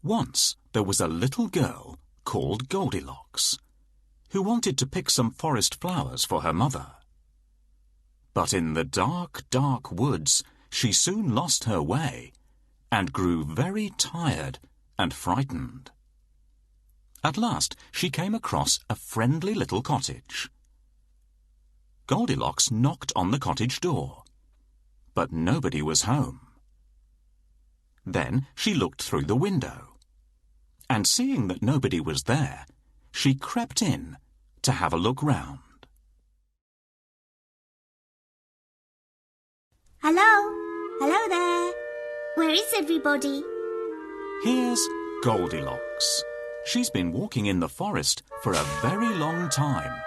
Once there was a little girl called Goldilocks who wanted to pick some forest flowers for her mother. But in the dark, dark woods she soon lost her way and grew very tired and frightened. At last she came across a friendly little cottage. Goldilocks knocked on the cottage door, but nobody was home. Then she looked through the window, and seeing that nobody was there, she crept in to have a look round. Hello? Hello there. Where is everybody? Here's Goldilocks. She's been walking in the forest for a very long time,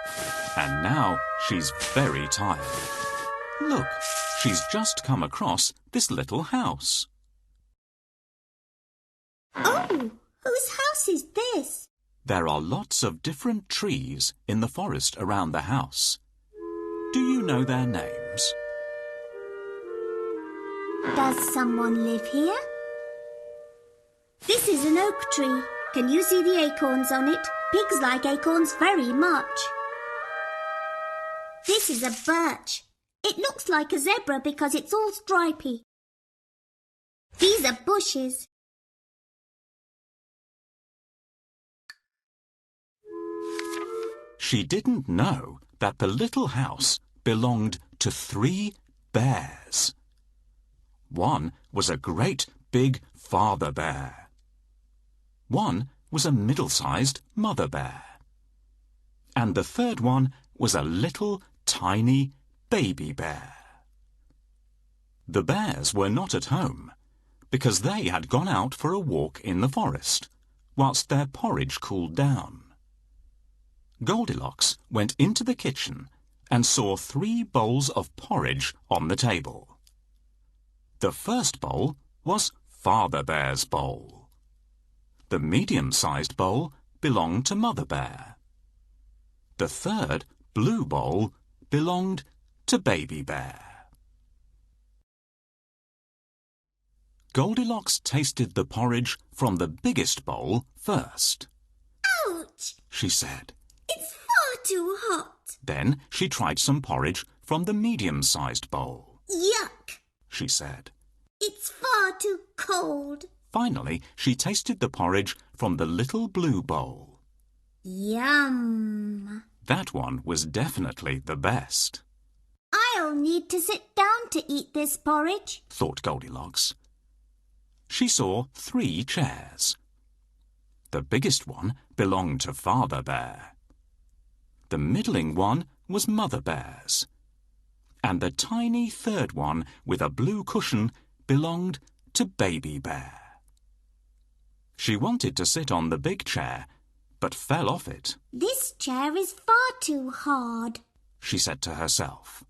and now she's very tired. Look, she's just come across this little house. Oh, whose house is this? There are lots of different trees in the forest around the house. Do you know their names? Does someone live here? This is an oak tree. Can you see the acorns on it? Pigs like acorns very much. This is a birch. It looks like a zebra because it's all stripy. These are bushes. She didn't know that the little house belonged to 3 bears. One was a great big father bear. One was a middle-sized mother bear. And the third one was a little tiny baby bear. The bears were not at home because they had gone out for a walk in the forest whilst their porridge cooled down. Goldilocks went into the kitchen and saw 3 bowls of porridge on the table. The first bowl was Father Bear's bowl. The medium-sized bowl belonged to Mother Bear. The third, blue bowl, belonged to Baby Bear. Goldilocks tasted the porridge from the biggest bowl first. Ouch! She said. It's far too hot. Then she tried some porridge from the medium-sized bowl. Yuck! She said. It's far too cold. Finally, she tasted the porridge from the little blue bowl. Yum! That one was definitely the best. I'll need to sit down to eat this porridge, thought Goldilocks. She saw 3 chairs. The biggest one belonged to Father Bear. The middling one was Mother Bear's. And the tiny third one with a blue cushion belonged to Baby Bear. She wanted to sit on the big chair, but fell off it. This chair is far too hard, she said to herself.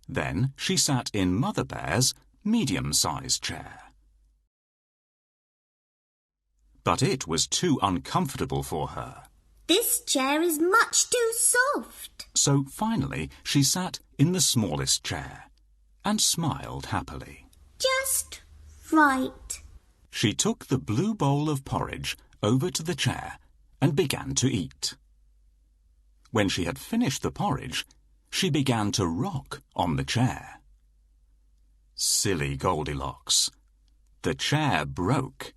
Then she sat in Mother Bear's medium-sized chair. But it was too uncomfortable for her. This chair is much too soft. So finally she sat in the smallest chair and smiled happily. Just right. She took the blue bowl of porridge over to the chair and began to eat. When she had finished the porridge, she began to rock on the chair. Silly Goldilocks. The chair broke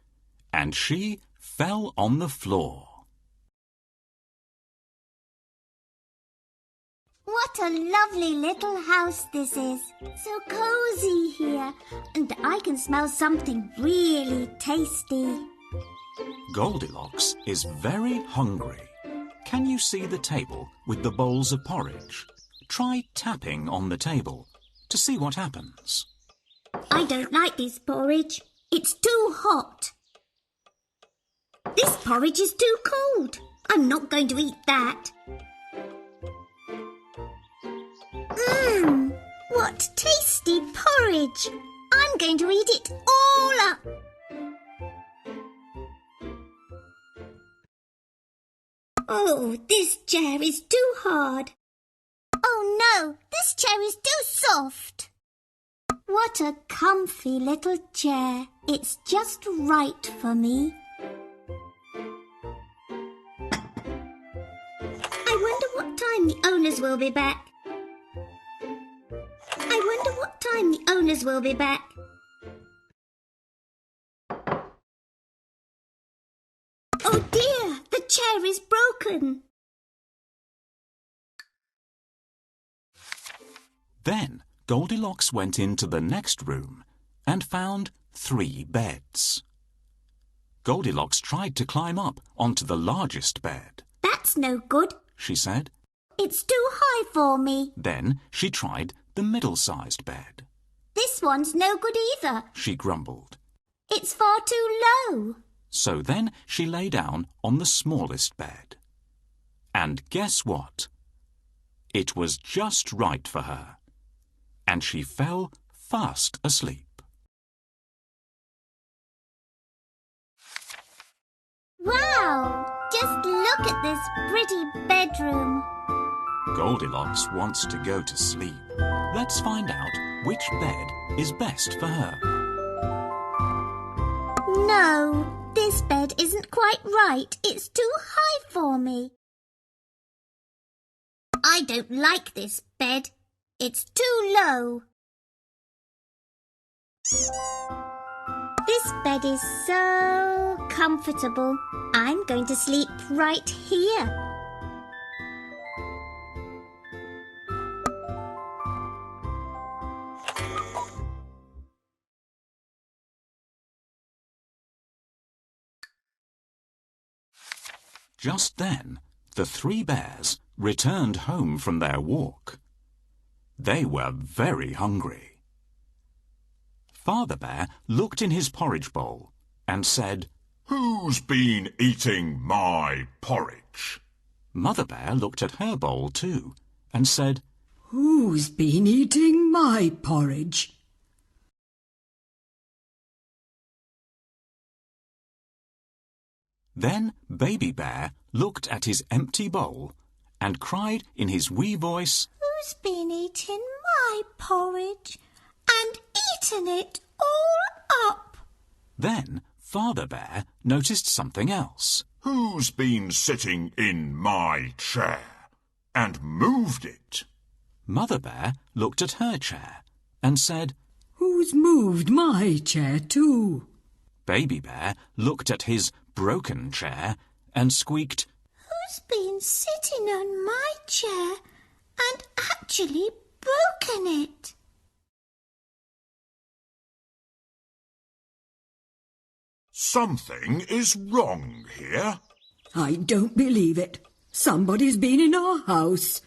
and she fell on the floor. What a lovely little house this is. So cosy here, and I can smell something really tasty. Goldilocks is very hungry. Can you see the table with the bowls of porridge? Try tapping on the table to see what happens. I don't like this porridge. It's too hot. This porridge is too cold. I'm not going to eat that. What tasty porridge! I'm going to eat it all up. Oh, this chair is too hard. Oh no, this chair is too soft. What a comfy little chair. It's just right for me. time the owners will be back. I wonder what time the owners will be back. Oh dear, the chair is broken. Then Goldilocks went into the next room and found 3 beds. Goldilocks tried to climb up onto the largest bed. That's no good, she said. It's too high for me. Then she tried the middle-sized bed. This one's no good either, she grumbled. It's far too low. So then she lay down on the smallest bed. And guess what? It was just right for her. And she fell fast asleep. Wow! Just look at this pretty bedroom. Goldilocks wants to go to sleep. Let's find out which bed is best for her. No, this bed isn't quite right. It's too high for me. I don't like this bed. It's too low. This bed is so comfortable. I'm going to sleep right here. Just then, the 3 bears returned home from their walk. They were very hungry. Father Bear looked in his porridge bowl and said, "Who's been eating my porridge?" Mother Bear looked at her bowl too and said, "Who's been eating my porridge?" Then Baby Bear looked at his empty bowl and cried in his wee voice, Who's been eating my porridge and eaten it all up? Then Father Bear noticed something else. "Who's been sitting in my chair and moved it?" Mother Bear looked at her chair and said, "Who's moved my chair too?" Baby Bear looked at his broken chair and squeaked, Who's been sitting on my chair and actually broken it? "Something is wrong here." I don't believe it. Somebody's been in our house.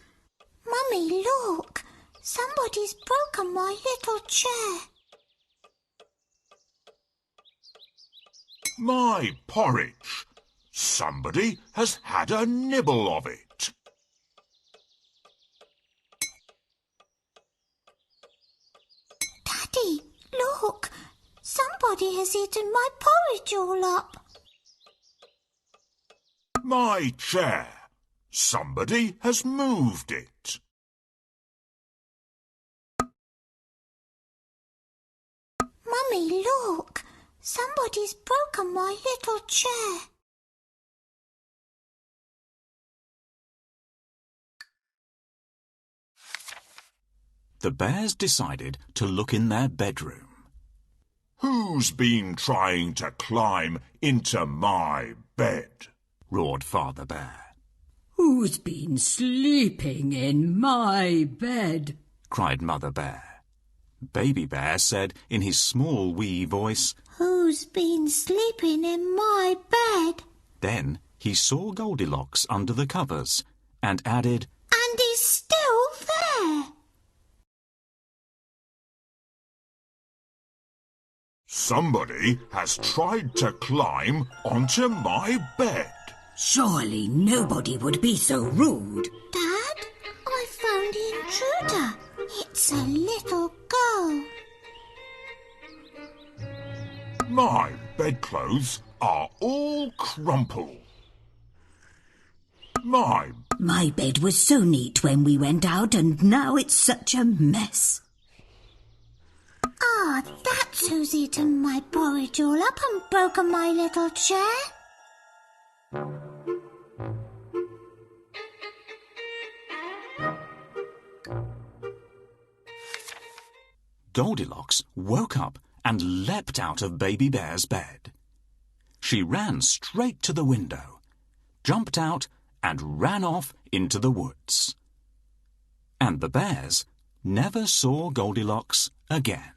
Mummy, look! Somebody's broken my little chair. "My porridge! Somebody has had a nibble of it." Daddy, look! Somebody has eaten my porridge all up. "My chair! Somebody has moved it." Mummy, look! Somebody's broken my little chair. The bears decided to look in their bedroom. "Who's been trying to climb into my bed?" roared Father Bear. "Who's been sleeping in my bed?" cried Mother Bear. Baby Bear said in his small wee voice, Who's been sleeping in my bed? Then he saw Goldilocks under the covers and added, And he's still there. "Somebody has tried to climb onto my bed." Surely nobody would be so rude. Dad, I found the intruder. It's a little girl. "My bedclothes are all crumpled." My bed was so neat when we went out, and now it's such a mess." Ah, that's who's eaten my porridge all up and broken my little chair. Goldilocks woke up and leapt out of Baby Bear's bed. She ran straight to the window, jumped out, and ran off into the woods. And the bears never saw Goldilocks again.